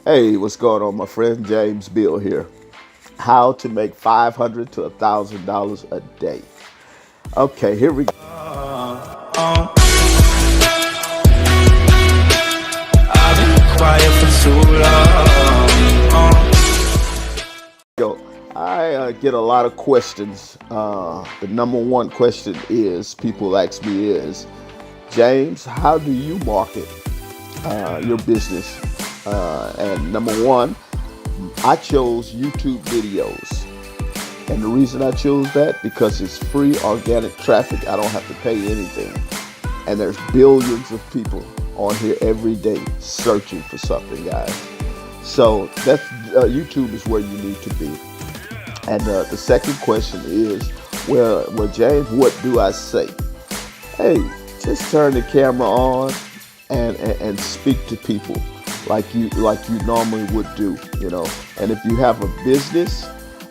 Hey, what's going on, my friend? James Bill here. How to make $500 to $1,000 a day. Okay, here we I've been quiet for too long. go. I get a lot of questions. The number one question is people ask me is, James, how do you market your business? And number one, I chose YouTube videos. And the reason I chose that because it's free organic traffic. I don't have to pay anything. And there's billions of people on here every day searching for something, guys. So that's YouTube is where you need to be. And the second question is, well, James, what do I say? Hey, just turn the camera on and speak to people like you normally would do, you know. And if you have a business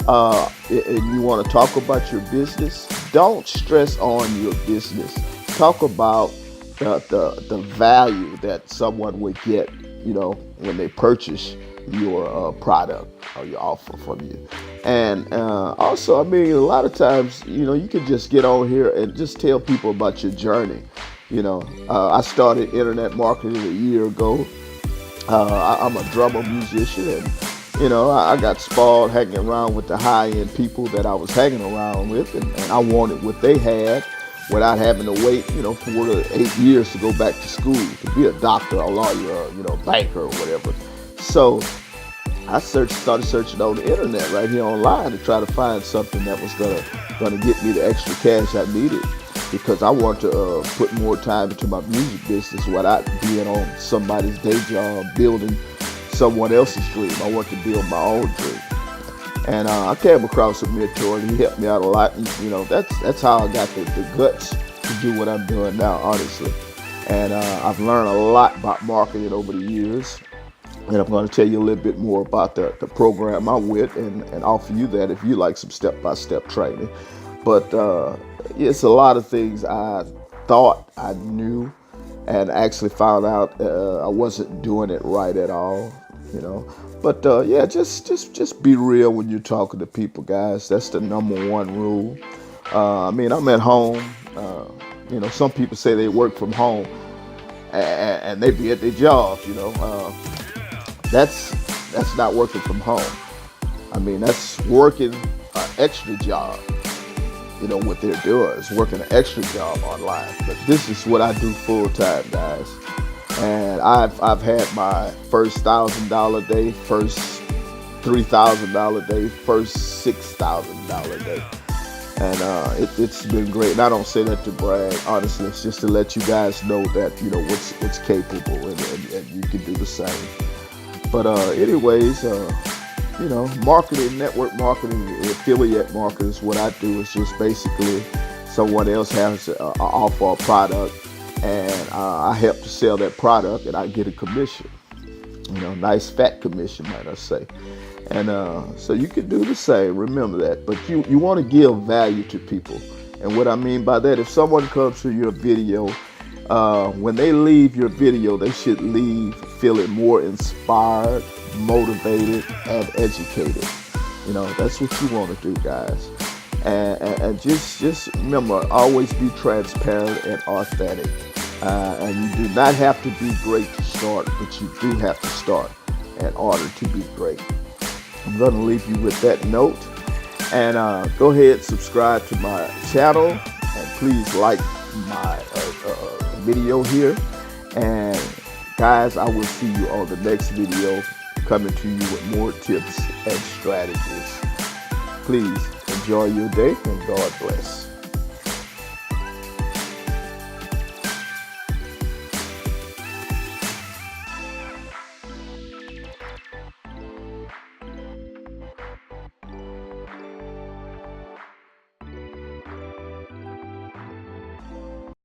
and you want to talk about your business, don't stress on your business. Talk about the value that someone would get, you know, when they purchase your product or your offer from you. And also, I mean, a lot of times, you know, you can just get on here and just tell people about your journey. You know, I started internet marketing a year ago. I'm a drummer musician, and you know, I got spoiled hanging around with the high-end people that I was hanging around with, and I wanted what they had without having to wait, you know, 4 to 8 years to go back to school to be a doctor, a lawyer, you know, banker or whatever. So I started searching on the internet right here online to try to find something that was gonna get me the extra cash I needed because I want to put more time into my music business without being on somebody's day job building someone else's dream. I want to build my own dream. And I came across a mentor, and he helped me out a lot. And you know, that's how I got the guts to do what I'm doing now, honestly. And I've learned a lot about marketing over the years. And I'm going to tell you a little bit more about the program I'm with and offer you that if you like some step-by-step training. But it's a lot of things I thought I knew and actually found out I wasn't doing it right at all, you know. But yeah, just be real when you're talking to people, guys. That's the number one rule. I mean, I'm at home. You know, some people say they work from home and they be at their jobs, you know. That's not working from home. I mean, that's working an extra job. You know what they're doing is working an extra job online. But this is what I do full time, guys. And I've had my first $1,000 day, first $3,000 day, first $6,000 day, and it's been great. And I don't say that to brag. Honestly, it's just to let you guys know that you know what's capable, and you can do the same. But anyways, you know, marketing, network marketing, affiliate marketing is what I do. It's just basically someone else has to offer a product, and I help to sell that product, and I get a commission. You know, nice fat commission, might I say. And so you can do the same. Remember that. But you want to give value to people. And what I mean by that, if someone comes to your video, when they leave your video, they should leave feeling more inspired, motivated, and educated. You know, that's what you want to do, guys. And just remember, always be transparent and authentic. And you do not have to be great to start, but you do have to start in order to be great. I'm going to leave you with that note. And go ahead, subscribe to my channel, and please like my video here. And guys, I will see you on the next video, coming to you with more tips and strategies. Please enjoy your day, and God bless.